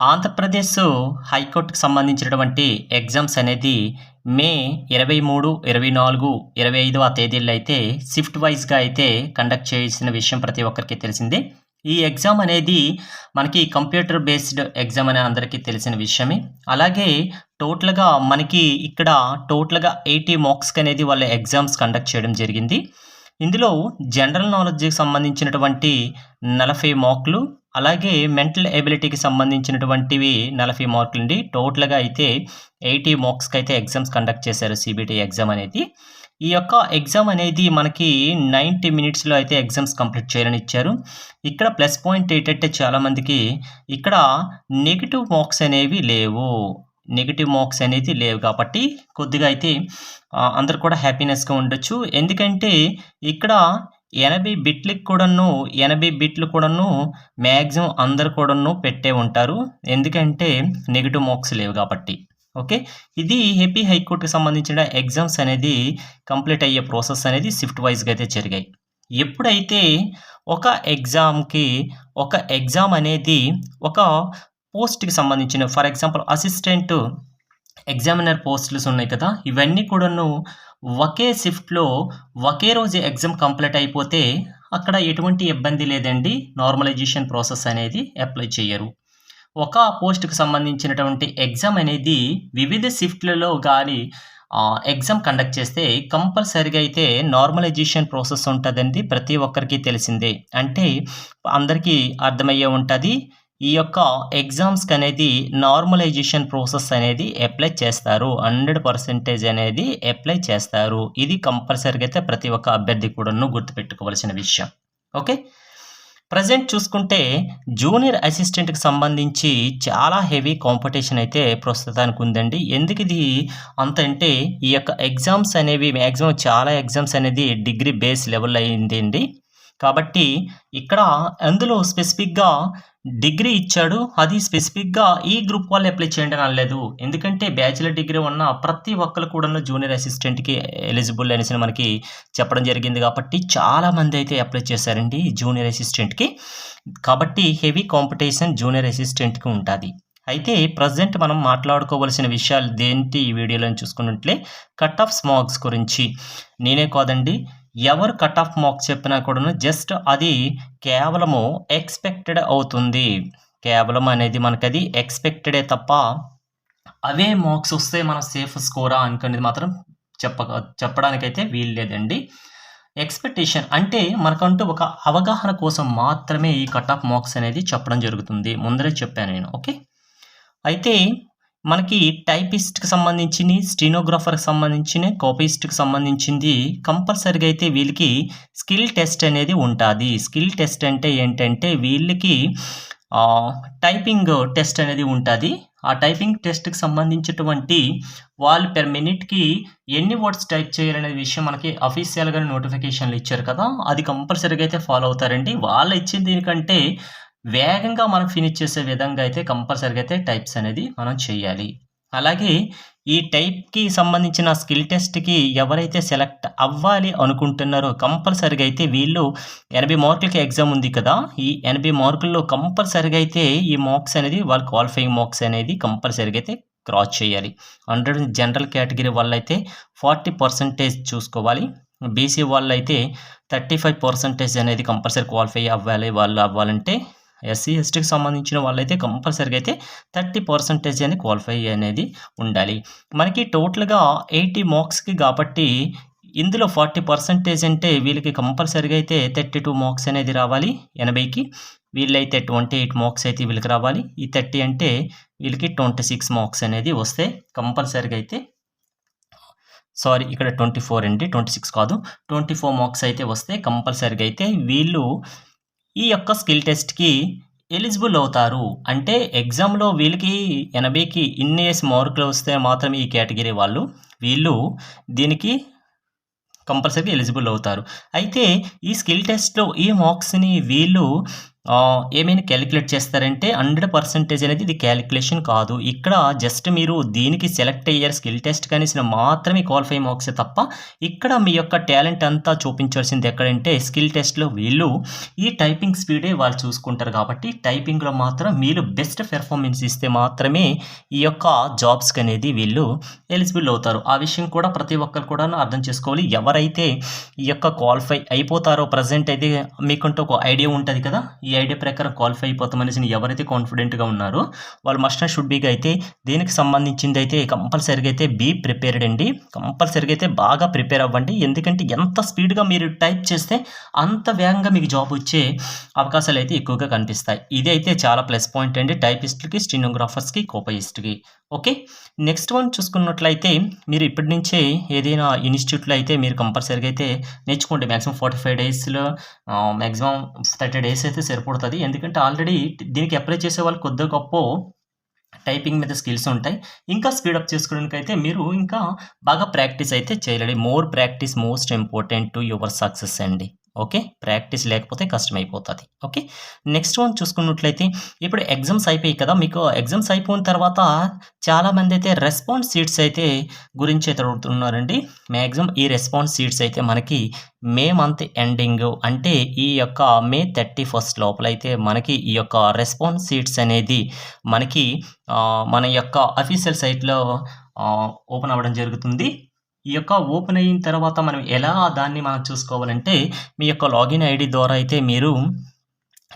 ఆంధ్రప్రదేశ్ హైకోర్టుకి సంబంధించినటువంటి ఎగ్జామ్స్ అనేది మే 23, 24, 25 తేదీల్లో అయితే షిఫ్ట్ వైస్‌గా అయితే కండక్ట్ చేసిన విషయం ప్రతి ఒక్కరికి తెలిసిందే. ఈ ఎగ్జామ్ అనేది మనకి కంప్యూటర్ బేస్డ్ ఎగ్జామ్ అని అందరికీ తెలిసిన విషయమే. అలాగే మనకి ఇక్కడ టోటల్‌గా 80 మార్క్స్‌కి అనేది వాళ్ళ ఎగ్జామ్స్ కండక్ట్ చేయడం జరిగింది. ఇందులో జనరల్ నాలెడ్జ్‌కి సంబంధించినటువంటి 40 మార్కులు, అలాగే మెంటల్ ఎబిలిటీకి సంబంధించినటువంటివి 40 మార్కులండి. టోటల్‌గా అయితే 80 మార్క్స్‌కైతే ఎగ్జామ్స్ కండక్ట్ చేశారు సీబీటీ ఎగ్జామ్ అనేది. ఈ యొక్క ఎగ్జామ్ అనేది మనకి 90 మినిట్స్‌లో అయితే ఎగ్జామ్స్ కంప్లీట్ చేయాలని ఇచ్చారు. ఇక్కడ ప్లస్ పాయింట్ ఏంటంటే చాలామందికి ఇక్కడ నెగెటివ్ మార్క్స్ అనేవి లేవు. నెగెటివ్ మార్క్స్ అనేది లేవు కాబట్టి కొద్దిగా అయితే అందరూ కూడా హ్యాపీనెస్‌గా ఉండొచ్చు. ఎందుకంటే ఇక్కడ 80 బిట్లకి కూడాను 80 బిట్లు కూడాను మాక్సిమం అందరూ కూడాను పెట్టే ఉంటారు. ఎందుకంటే నెగెటివ్ మార్క్స్ లేవు కాబట్టి. ఓకే. ఇది ఏపీ హైకోర్ట్‌కి సంబంధించిన ఎగ్జామ్స్ అనేది కంప్లీట్ అయ్యే ప్రాసెస్ అనేది షిఫ్ట్ వైస్‌గా అయితే జరిగాయి. ఎప్పుడైతే ఒక ఒక ఎగ్జామ్ అనేది ఒక పోస్ట్‌కి సంబంధించిన ఫర్ ఎగ్జాంపుల్ అసిస్టెంట్ ఎగ్జామినర్ పోస్టులు ఉన్నాయి కదా! ఇవన్నీ కూడాను ఒకే షిఫ్ట్‌లో ఒకే రోజు ఎగ్జామ్ కంప్లీట్ అయిపోతే అక్కడ ఎటువంటి ఇబ్బంది లేదండి. నార్మలైజేషన్ ప్రాసెస్ అనేది అప్లై చేయరు. ఒక పోస్ట్‌కి సంబంధించినటువంటి ఎగ్జామ్ అనేది వివిధ షిఫ్ట్‌లలో గాని ఎగ్జామ్ కండక్ట్ చేస్తే కంపల్సరీగా అయితే నార్మలైజేషన్ ప్రాసెస్ ఉంటదండి. ప్రతి ఒక్కరికి తెలిసిందే. అంటే అందరికీ అర్థమయ్యే ఉంటది. ఈ యొక్క ఎగ్జామ్స్‌కనేది నార్మలైజేషన్ ప్రాసెస్ అనేది అప్లై చేస్తారు. 100% అనేది అప్లై చేస్తారు. ఇది కంపల్సరీగా అయితే ప్రతి ఒక్క అభ్యర్థి కూడాను గుర్తుపెట్టుకోవాల్సిన విషయం. ఓకే. ప్రెజెంట్ చూసుకుంటే జూనియర్ అసిస్టెంట్‌కి సంబంధించి చాలా హెవీ కాంపిటీషన్ అయితే ప్రస్తుతానికి ఉందండి. ఎందుకిది అంతంటే ఈ యొక్క ఎగ్జామ్స్ అనేవి మాక్సిమం చాలా ఎగ్జామ్స్ అనేది డిగ్రీ బేస్ లెవెల్‌లో అయిందండి. కాబట్టి ఇక్కడ అందులో స్పెసిఫిక్‌గా డిగ్రీ ఇచ్చాడు. అది స్పెసిఫిక్‌గా ఈ గ్రూప్ వాళ్ళు అప్లై చేయండి అని అనలేదు. ఎందుకంటే బ్యాచిలర్ డిగ్రీ ఉన్న ప్రతి ఒక్కళ్ళు కూడాను జూనియర్ అసిస్టెంట్‌కి ఎలిజిబుల్ అనేసి మనకి చెప్పడం జరిగింది కాబట్టి చాలామంది అయితే అప్లై చేశారండి జూనియర్ అసిస్టెంట్‌కి. కాబట్టి హెవీ కాంపిటీషన్ జూనియర్ అసిస్టెంట్‌కి ఉంటాది. అయితే ప్రెజెంట్ మనం మాట్లాడుకోవాల్సిన విషయాలు ఈ వీడియోలో చూసుకున్నట్లే కట్ ఆఫ్స్ మార్క్స్ గురించి. నేనే కాదండి, ఎవరు కట్ ఆఫ్ మార్క్స్ చెప్పినా కూడాను జస్ట్ అది కేవలము ఎక్స్‌పెక్టెడ్ అవుతుంది. కేవలం అనేది మనకది ఎక్స్‌పెక్టెడే తప్ప అవే మార్క్స్ వస్తే మనం సేఫ్ స్కోరా అనుకునేది మాత్రం చెప్పడానికైతే వీలు లేదండి. ఎక్స్‌పెక్టేషన్ అంటే మనకంటూ ఒక అవగాహన కోసం మాత్రమే ఈ కట్ ఆఫ్ మార్క్స్ అనేది చెప్పడం జరుగుతుంది. ముందరే చెప్పాను నేను. ఓకే. అయితే మనకి టైపిస్ట్‌కి సంబంధించినయి, స్టెనోగ్రాఫర్‌కి సంబంధించినయి, కాపీయిస్ట్‌కి సంబంధించింది కంపల్సరీగా అయితే వీళ్ళకి స్కిల్ టెస్ట్ అనేది ఉంటాది. స్కిల్ టెస్ట్ అంటే ఏంటంటే వీళ్ళకి టైపింగ్ టెస్ట్ అనేది ఉంటాది. ఆ టైపింగ్ టెస్ట్‌కి సంబంధించినటువంటి వాళ్ళు పెర్ మినిట్‌కి ఎన్ని వర్డ్స్ టైప్ చేయాలనే విషయం మనకి అఫీషియల్‌గా నోటిఫికేషన్‌లు ఇచ్చారు కదా! అది కంపల్సరీగా అయితే ఫాలో అవుతారండి. వాళ్ళు ఇచ్చిన దీనికంటే వేగంగా మనం ఫినిష్ చేసే విధంగా అయితే కంపల్సరీగా అయితే టైప్స్ అనేది మనం చేయాలి. అలాగే ఈ టైప్‌కి సంబంధించిన స్కిల్ టెస్ట్‌కి ఎవరైతే సెలెక్ట్ అవ్వాలి అనుకుంటున్నారో కంపల్సరీగా అయితే వీళ్ళు 80 మార్కులకి ఎగ్జామ్ ఉంది కదా! ఈ 80 మార్కుల్లో కంపల్సరీగా అయితే ఈ మార్క్స్ అనేది వాళ్ళు క్వాలిఫైయింగ్ మార్క్స్ అనేది కంపల్సరీగా అయితే క్రాస్ చేయాలి. 100 జనరల్ కేటగిరీ వాళ్ళైతే 40% చూసుకోవాలి. బీసీ వాళ్ళైతే 35% అనేది కంపల్సరీ క్వాలిఫై అవ్వాలి. వాళ్ళు అవ్వాలంటే ఎస్సీ, ఎస్టీకి సంబంధించిన వాళ్ళైతే కంపల్సరీగా అయితే 30% అని క్వాలిఫై అనేది ఉండాలి. మనకి టోటల్‌గా 80 మార్క్స్‌కి కాబట్టి ఇందులో 40% అంటే వీళ్ళకి కంపల్సరీగా అయితే 32 మార్క్స్ అనేది రావాలి 80కి. వీళ్ళైతే 28 మార్క్స్ అయితే వీళ్ళకి రావాలి. ఈ 30 అంటే వీళ్ళకి 26 మార్క్స్ అనేది వస్తే కంపల్సరీగా అయితే సారీ ఇక్కడ 24 అండి. 26 కాదు. 24 మార్క్స్ అయితే వస్తే కంపల్సరీగా అయితే వీళ్ళు ఈ యొక్క స్కిల్ టెస్ట్‌కి ఎలిజిబుల్ అవుతారు. అంటే ఎగ్జామ్‌లో వీళ్ళకి 80కి ఇన్నేసి మార్కులు వస్తే మాత్రం ఈ కేటగిరీ వాళ్ళు, వీళ్ళు దీనికి కంపల్సరీగా ఎలిజిబుల్ అవుతారు. అయితే ఈ స్కిల్ టెస్ట్‌లో ఈ మార్క్స్‌ని వీళ్ళు ఏమైనా క్యాలిక్యులేట్ చేస్తారంటే 100% అనేది ఇది క్యాలిక్యులేషన్ కాదు. ఇక్కడ జస్ట్ మీరు దీనికి సెలెక్ట్ అయ్యారు స్కిల్ టెస్ట్ కనేసి మాత్రమే క్వాలిఫై మార్క్సే తప్ప, ఇక్కడ మీ యొక్క టాలెంట్ అంతా చూపించాల్సింది ఎక్కడంటే స్కిల్ టెస్ట్‌లో వీళ్ళు ఈ టైపింగ్ స్పీడే వాళ్ళు చూసుకుంటారు కాబట్టి, టైపింగ్‌లో మాత్రం మీరు బెస్ట్ పెర్ఫార్మెన్స్ ఇస్తే మాత్రమే ఈ యొక్క జాబ్స్‌కనేది వీళ్ళు ఎలిజిబుల్ అవుతారు. ఆ విషయం కూడా ప్రతి ఒక్కరు కూడాను అర్థం చేసుకోవాలి. ఎవరైతే ఈ యొక్క క్వాలిఫై అయిపోతారో ప్రెజెంట్ అయితే మీకంటూ ఒక ఐడియా ఉంటది కదా! ఈ ఐడియా ప్రకారం క్వాలిఫై అయిపోతామనేసి ఎవరైతే కాన్ఫిడెంట్‌గా ఉన్నారో వాళ్ళు మస్ట్ అండ్ షుడ్ బీగా అయితే దీనికి సంబంధించిందైతే కంపల్సరీగా అయితే బీ ప్రిపేర్డ్ అండి. కంపల్సరీగా అయితే బాగా ప్రిపేర్ అవ్వండి. ఎందుకంటే ఎంత స్పీడ్‌గా మీరు టైప్ చేస్తే అంత వేగంగా మీకు జాబ్ వచ్చే అవకాశాలు అయితే ఎక్కువగా కనిపిస్తాయి. ఇది అయితే చాలా ప్లస్ పాయింట్ అండి టైపిస్ట్‌కి, స్టెనోగ్రాఫర్స్‌కి, కోపయిస్ట్‌కి. ఓకే. నెక్స్ట్ వన్ చూసుకున్నట్లయితే మీరు ఇప్పటి నుంచే ఏదైనా ఇన్‌స్టిట్యూట్‌లో అయితే మీరు కంపల్సరీగా అయితే నేర్చుకోండి. మాక్సిమం 45 డేస్‌లో మాక్సిమం 30 డేస్ అయితే సరిపోతది. ఎందుకంటే ఆల్రెడీ దీనికి అప్లై చేసే వాళ్ళు కొద్దో గొప్పో టైపింగ్ మీద స్కిల్స్ ఉంటాయి. ఇంకా స్పీడప్ చేసుకోవడానికైతే మీరు ఇంకా బాగా ప్రాక్టీస్ అయితే చేయాలి. More practice most important to your success అండి. ఓకే. ప్రాక్టీస్ లేకపోతే కష్టమైపోతది. ఓకే. నెక్స్ట్ వన్ చూసుకున్నట్లయితే ఇప్పుడు ఎగ్జామ్స్ అయిపోయాయి కదా! మీకు ఎగ్జామ్స్ అయిపోయిన తర్వాత చాలామందైతే రెస్పాన్స్ షీట్స్ అయితే గురించి అయితే అడుగుతున్నారండి. మాక్సిమం ఈ రెస్పాన్స్ షీట్స్ అయితే మనకి మే మంత్ ఎండింగ్ అంటే ఈ యొక్క మే 31 లోపలైతే మనకి ఈ యొక్క రెస్పాన్స్ షీట్స్ అనేది మనకి మన యొక్క అఫీషియల్ సైట్‌లో ఓపెన్ అవ్వడం జరుగుతుంది. ఈ యొక్క ఓపెన్ అయిన తర్వాత మనం ఎలా దాన్ని మనం చూసుకోవాలంటే, మీ యొక్క లాగిన్ ఐడీ ద్వారా అయితే మీరు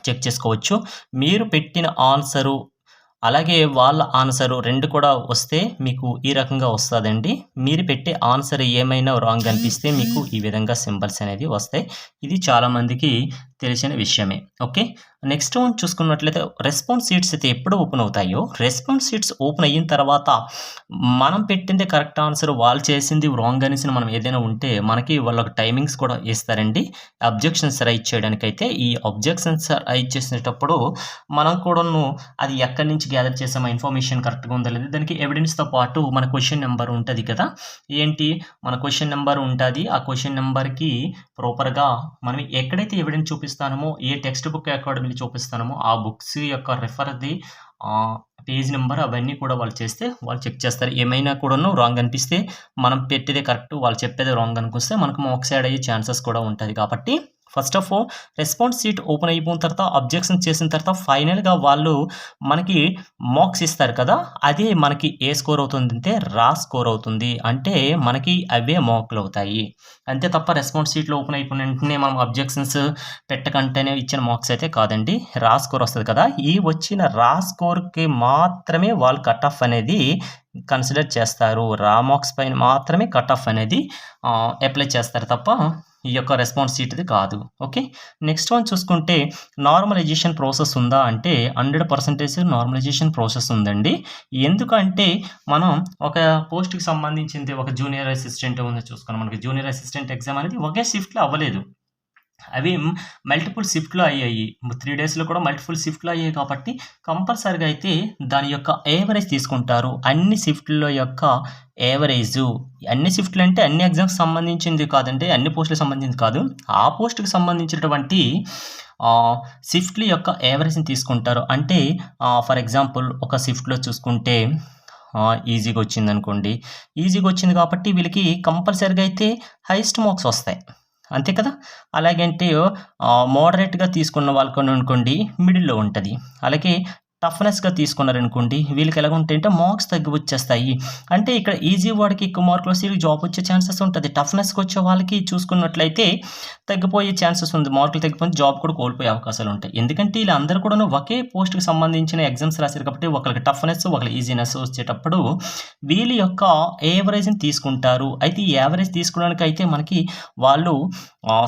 చెక్ చేసుకోవచ్చు. మీరు పెట్టిన ఆన్సరు, అలాగే వాళ్ళ ఆన్సరు 2 కూడా వస్తే మీకు ఈ రకంగా వస్తదండి. మీరు పెట్టే ఆన్సర్ ఏమైనా రాంగ్ అనిపిస్తే మీకు ఈ విధంగా సింబల్స్ అనేది వస్తాయి. ఇది చాలామందికి తెలిసిన విషయమే. ఓకే. నెక్స్ట్ వన్ చూసుకున్నట్లయితే రెస్పాన్స్ షీట్స్ అయితే ఎప్పుడు ఓపెన్ అవుతాయో, రెస్పాన్స్ షీట్స్ ఓపెన్ అయిన తర్వాత మనం పెట్టిందే కరెక్ట్ ఆన్సర్, వాళ్ళు చేసింది రాంగ్ అనేసి మనం ఏదైనా ఉంటే మనకి వాళ్ళకి టైమింగ్స్ కూడా ఇస్తారండి. అబ్జెక్షన్స్ రైజ్ చేయడానికైతే ఈ అబ్జెక్షన్స్ రైజ్ చేసేటప్పుడు మనం కూడాను అది ఎక్కడి నుంచి గ్యాదర్ చేసామో ఇన్ఫర్మేషన్ కరెక్ట్‌గా ఉందా లేదా దానికి ఎవిడెన్స్‌తో పాటు మన క్వెషన్ నెంబర్ ఉంటది కదా! ఏంటి మన క్వెషన్ నెంబర్ ఉంటది. ఆ క్వెషన్ నెంబర్‌కి ప్రాపర్‌గా మనం ఎక్కడైతే ఎవిడెన్స్ చూపిస్తామో, ఏ టెక్స్ట్ బుక్ అకాడమీలో చూపిస్తామో ఆ బుక్స్ యొక్క రెఫర్‌ది పేజ్ నెంబర్ అవన్నీ కూడా వాళ్ళు చేస్తే వాళ్ళు చెక్ చేస్తారు. ఏమైనా కూడాను రాంగ్ అనిపిస్తే మనం పెట్టేదే కరెక్ట్, వాళ్ళు చెప్పేదే రాంగ్ అనుకొస్తే మనకు మార్క్స్ యాడ్ అయ్యే ఛాన్సెస్ కూడా ఉంటది. కాబట్టి first of all response sheet open అయిపోయిన తర్వాత అబ్జెక్షన్స్ చేసిన తర్వాత ఫైనల్‌గా వాళ్ళు మనకి మార్క్స్ ఇస్తారు కదా! అదే మనకి ఏ స్కోర్ అవుతుందంటే రా స్కోర్ అవుతుంది. అంటే మనకి అవే మార్కులవుతాయి. అంతే తప్ప రెస్పాన్స్ షీట్‌లో ఓపెన్ అయిపోయిన వెంటనే మనం అబ్జెక్షన్స్ పెట్టకంటేనే ఇచ్చిన మార్క్స్ అయితే కాదండి. రా స్కోర్ వస్తది కదా! ఈ వచ్చిన రా స్కోర్‌కి మాత్రమే వాళ్ళు కట్ ఆఫ్ అనేది కన్సిడర్ చేస్తారు. రా మార్క్స్ పైన మాత్రమే కట్ ఆఫ్ అనేది అప్లై చేస్తారు తప్ప ఈ యొక్క రెస్పాన్స్ షీట్‌ది కాదు. ఓకే. నెక్స్ట్ వన్ చూసుకుంటే నార్మలైజేషన్ ప్రాసెస్ ఉందా అంటే 100% నార్మలైజేషన్ ప్రాసెస్ ఉందండి. ఎందుకంటే మనం ఒక పోస్ట్‌కి సంబంధించింది ఒక జూనియర్ అసిస్టెంట్ ఉంది చూసుకున్నాం. మనకి జూనియర్ అసిస్టెంట్ ఎగ్జామ్ అనేది ఒకే షిఫ్ట్‌లో అవ్వలేదు. అవి మల్టిపుల్ షిఫ్ట్‌లో అయ్యాయి. 3 డేస్‌లో కూడా మల్టిపుల్ షిఫ్ట్‌లో అయ్యాయి కాబట్టి కంపల్సరీగా అయితే దాని యొక్క యావరేజ్ తీసుకుంటారు. అన్ని షిఫ్ట్‌ల యొక్క యావరేజు అన్ని షిఫ్ట్‌లు అంటే అన్ని ఎగ్జామ్స్‌కి సంబంధించింది కాదండి. అన్ని పోస్టులకు సంబంధించింది కాదు. ఆ పోస్ట్‌కి సంబంధించినటువంటి షిఫ్ట్‌ల యొక్క యావరేజ్‌ని తీసుకుంటారు. అంటే ఫర్ ఎగ్జాంపుల్ ఒక షిఫ్ట్‌లో చూసుకుంటే ఈజీగా వచ్చిందనుకోండి. ఈజీగా వచ్చింది కాబట్టి వీళ్ళకి కంపల్సరీగా అయితే హైయెస్ట్ మార్క్స్ వస్తాయి. అంతే కదా! అలాగంటే మోడరేట్‌గా తీసుకున్న వాళ్ళకనుకోండి మిడిల్‌లో ఉంటది. అలాగే టఫ్‌నెస్‌గా తీసుకున్నారనుకోండి వీళ్ళకి ఎలాగుంటాయంటే మార్క్స్ తగ్గి వచ్చేస్తాయి. అంటే ఇక్కడ ఈజీ వాడికి ఎక్కువ మార్కులు వస్తే వీళ్ళకి జాబ్ వచ్చే ఛాన్సెస్ ఉంటది. టఫ్‌నెస్‌కి వచ్చే వాళ్ళకి చూసుకున్నట్లయితే తగ్గిపోయే ఛాన్సెస్ ఉంది. మార్కులు తగ్గిపోతే జాబ్ కూడా కోల్పోయే అవకాశాలు ఉంటాయి. ఎందుకంటే వీళ్ళందరూ కూడాను ఒకే పోస్ట్‌కి సంబంధించిన ఎగ్జామ్స్ రాసారు కాబట్టి ఒకళ్ళకి టఫ్‌నెస్, ఒకళ్ళకి ఈజీనెస్ వచ్చేటప్పుడు వీళ్ళ యొక్క యావరేజ్‌ని తీసుకుంటారు. అయితే ఈ యావరేజ్ తీసుకోవడానికైతే మనకి వాళ్ళు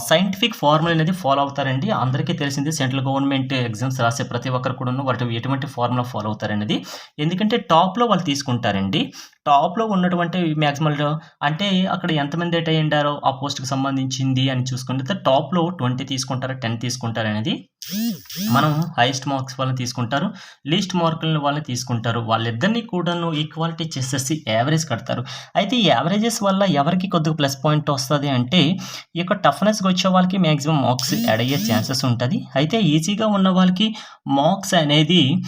సైంటిఫిక్ ఫార్ములా అనేది ఫాలో అవుతారండి. అందరికీ తెలిసిందే సెంట్రల్ గవర్నమెంట్ ఎగ్జామ్స్ రాసే ప్రతి ఒక్కరు కూడాను వాటి ఎటువంటి ఫార్ములా ఫాలో అవుతారనేది. ఎందుకంటే టాప్‌లో వాళ్ళు తీసుకుంటారండి. టాప్‌లో ఉన్నటువంటి మ్యాక్సిమల్‌లో అంటే అక్కడ ఎంతమంది అటెండ్ అయ్యుండారో ఆ పోస్ట్‌కి సంబంధించింది అని చూసుకుంటే టాప్‌లో 20 తీసుకుంటారా, 10 తీసుకుంటారనేది మనం హైయెస్ట్ మార్క్స్ వాళ్ళని తీసుకుంటారు. లీస్ట్ మార్కులను వాళ్ళని తీసుకుంటారు. వాళ్ళిద్దరిని కూడాను ఈక్వాలిటీ చేసేసి యావరేజ్ కడతారు. అయితే ఈ యావరేజెస్ వల్ల ఎవరికి కొద్దిగా ప్లస్ పాయింట్ వస్తది అంటే ఈ యొక్క టఫ్‌నెస్‌గా వచ్చే వాళ్ళకి మాక్సిమం మార్క్స్ యాడ్ అయ్యే ఛాన్సెస్ ఉంటది. అయితే ఈజీగా ఉన్న వాళ్ళకి మార్క్స్ అనేది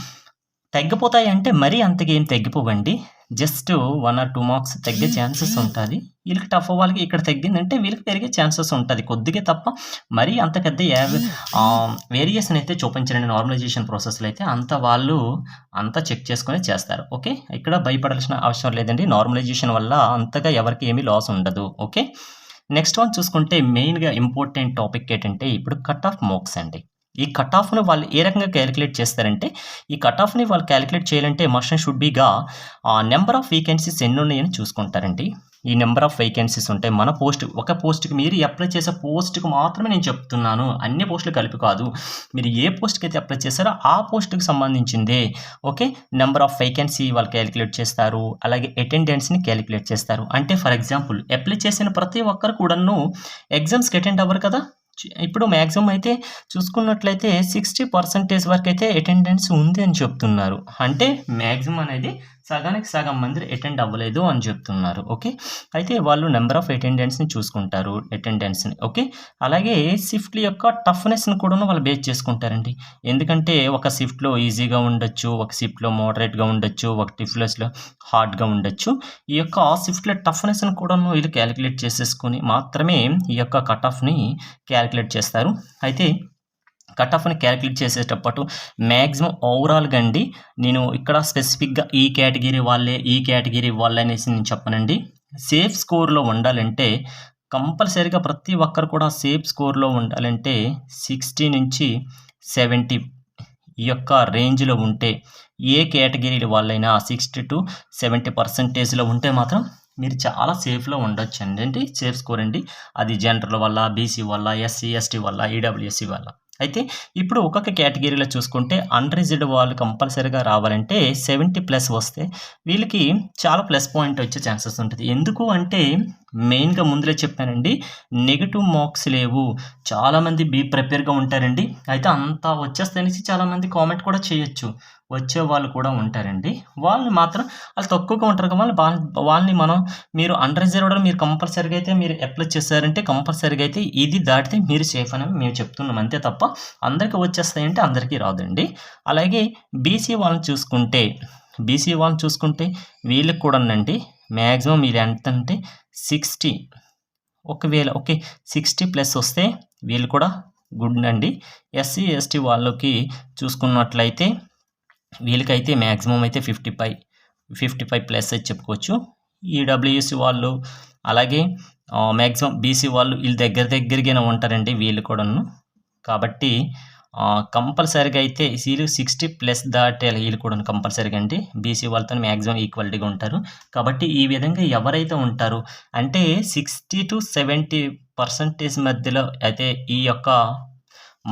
తగ్గిపోతాయి అంటే మరీ అంతగా ఏం తగ్గిపోవండి. జస్ట్ 1 ఆర్ 2 మార్క్స్ తగ్గే ఛాన్సెస్ ఉంటది. వీళ్ళకి టఫ్ వాళ్ళకి ఇక్కడ తగ్గిందంటే వీళ్ళకి పెరిగే ఛాన్సెస్ ఉంటది. కొద్దిగా తప్ప మరీ అంత పెద్ద వేరియేషన్ అయితే చూపించరండి నార్మలైజేషన్ ప్రాసెస్‌లో అయితే. అంతా చెక్ చేసుకొని చేస్తారు. ఓకే. ఇక్కడ భయపడాల్సిన అవసరం లేదండి. నార్మలైజేషన్ వల్ల అంతగా ఎవరికీ ఏమీ లాస్ ఉండదు. ఓకే. నెక్స్ట్ వన్ చూసుకుంటే మెయిన్‌గా ఇంపార్టెంట్ టాపిక్ ఏంటంటే ఇప్పుడు కట్ ఆఫ్ మార్క్స్ అండి. ఈ కట్ ఆఫ్‌ని వాళ్ళు ఏ రకంగా కాలిక్యులేట్ చేస్తారంటే, ఈ కట్ ఆఫ్‌ని వాళ్ళు కాలిక్యులేట్ చేయాలంటే మస్ట్ అండ్ షుడ్ బీగా నంబర్ ఆఫ్ వేకెన్సీస్ ఎన్నున్నాయని చూసుకుంటారండి. ఈ నంబర్ ఆఫ్ వేకెన్సీస్ ఉంటాయి. ఒక పోస్ట్‌కి మీరు అప్లై చేసే పోస్ట్‌కి మాత్రమే నేను చెప్తున్నాను. అన్ని పోస్టులు కలిపి కాదు. మీరు ఏ పోస్ట్‌కైతే అప్లై చేశారో ఆ పోస్ట్‌కి సంబంధించిందే. ఓకే. నంబర్ ఆఫ్ వేకెన్సీ వాళ్ళు కాలిక్యులేట్ చేస్తారు. అలాగే అటెండెన్స్‌ని కాలిక్యులేట్ చేస్తారు. అంటే ఫర్ ఎగ్జాంపుల్ అప్లై చేసిన ప్రతి ఒక్కరు కూడాను ఎగ్జామ్స్‌కి అటెండ్ అవ్వరు కదా! ఇప్పుడు మాక్సిమం అయితే చూసుకున్నట్లయితే 60% వరకైతే అటెండెన్స్ ఉంది అని చెప్తున్నారు. అంటే మాక్సిమం అనేది సగానికి సగం మంది అటెండ్ అవ్వలేదు అని చెప్తున్నారు. ఓకే. అయితే వాళ్ళు నంబర్ ఆఫ్ అటెండెన్స్‌ని చూసుకుంటారు. అటెండెన్స్‌ని. ఓకే. అలాగే షిఫ్ట్‌ల యొక్క టఫ్‌నెస్‌ని కూడాను వాళ్ళు బేస్ చేసుకుంటారండి. ఎందుకంటే ఒక షిఫ్ట్‌లో ఈజీగా ఉండొచ్చు. ఒక షిఫ్ట్‌లో మోడరేట్‌గా ఉండొచ్చు. ఒక షిఫ్ట్‌లో హార్డ్‌గా ఉండొచ్చు. ఈ యొక్క షిఫ్ట్‌ల టఫ్‌నెస్‌ని కూడాను వీళ్ళు కాలిక్యులేట్ చేసేసుకొని మాత్రమే ఈ యొక్క కట్ ఆఫ్‌ని కాలిక్యులేట్ చేస్తారు. అయితే కట్ ఆఫ్‌ని కాలిక్యులేట్ చేసేటప్పుడు మాక్సిమం ఓవరాల్‌గా అండి నేను ఇక్కడ స్పెసిఫిక్‌గా ఈ కేటగిరీ వాళ్ళే, ఈ కేటగిరీ వాళ్ళనేసి నేను చెప్పనండి. సేఫ్ స్కోర్‌లో ఉండాలంటే కంపల్సరీగా ప్రతి ఒక్కరు కూడా సేఫ్ స్కోర్‌లో ఉండాలంటే 60 నుంచి 70 ఈ యొక్క రేంజ్‌లో ఉంటే ఏ కేటగిరీ వాళ్ళైనా 60-70% ఉంటే మాత్రం మీరు చాలా సేఫ్‌లో ఉండొచ్చండి. ఏంటి సేఫ్ స్కోర్ అండి. అది జనరల్ వల్ల, బీసీ వల్ల, ఎస్సీ, ఎస్టీ వల్ల, ఈడబ్ల్యూఎస్సీ వల్ల. అయితే ఇప్పుడు ఒక్కొక్క కేటగిరీలో చూసుకుంటే అన్‌రిజర్వ్డ్ వాళ్ళు కంపల్సరీగా రావాలంటే 70+ వస్తే వీళ్ళకి చాలా ప్లస్ పాయింట్ వచ్చే ఛాన్సెస్ ఉంటది. ఎందుకు అంటే మెయిన్‌గా ముందులే చెప్పానండి. నెగెటివ్ మార్క్స్ లేవు. చాలామంది ప్రిపేర్‌గా ఉంటారండి. అయితే అంతా వచ్చేస్తనేసి చాలామంది కామెంట్ కూడా చేయొచ్చు. వచ్చేవాళ్ళు కూడా ఉంటారండి. వాళ్ళు మాత్రం ఆళ్ళు తక్కువగా ఉంటారు కదా! వాళ్ళని మీరు అన్‌రిజర్వ్డ్‌లో మీరు కంపల్సరీగా అయితే మీరు అప్లై చేశారంటే కంపల్సరీగా అయితే ఇది దాటితే మీరు సేఫ్ అని మేము చెప్తున్నాం. అంతే తప్ప అందరికి వచ్చేస్తాయంటే అందరికీ రాదండి. అలాగే బీసీ వాళ్ళని చూసుకుంటే వీళ్ళకి కూడానండి మాక్సిమం వీళ్ళు ఎంతంటే 60 ఒకవేళ ఓకే 60+ వస్తే వీళ్ళు కూడా గుడ్ అండి. ఎస్సీ, ఎస్టీ వాళ్ళకి చూసుకున్నట్లయితే వీళ్ళకైతే మాక్సిమం అయితే 55+ అని చెప్పుకోవచ్చు. ఈడబ్ల్యూఎస్సీ వాళ్ళు అలాగే మాక్సిమం బీసీ వాళ్ళు వీళ్ళు దగ్గరగానే ఉంటారండి వీళ్ళు కూడాను. కాబట్టి కంపల్సరీగా అయితే వీళ్ళు 60+ దాటాలి వీళ్ళు కూడాను కంపల్సరీగా అండి. బీసీ వాళ్ళతో మాక్సిమం ఈక్వాలిటీగా ఉంటారు. కాబట్టి ఈ విధంగా ఎవరైతే ఉంటారో అంటే 60-70% మధ్యలో అయితే ఈ యొక్క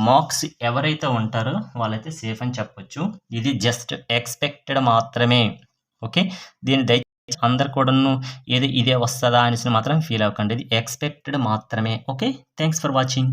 మార్క్స్ ఎవరైతే ఉంటారో వాళ్ళైతే సేఫ్ అని చెప్పొచ్చు. ఇది జస్ట్ ఎక్స్‌పెక్టెడ్ మాత్రమే. ఓకే. దీన్ని దయచేసి అందరూ కూడాను ఇదే వస్తదా అనేసి మాత్రం ఫీల్ అవ్వకండి. ఇది ఎక్స్‌పెక్టెడ్ మాత్రమే. ఓకే. Thanks for watching.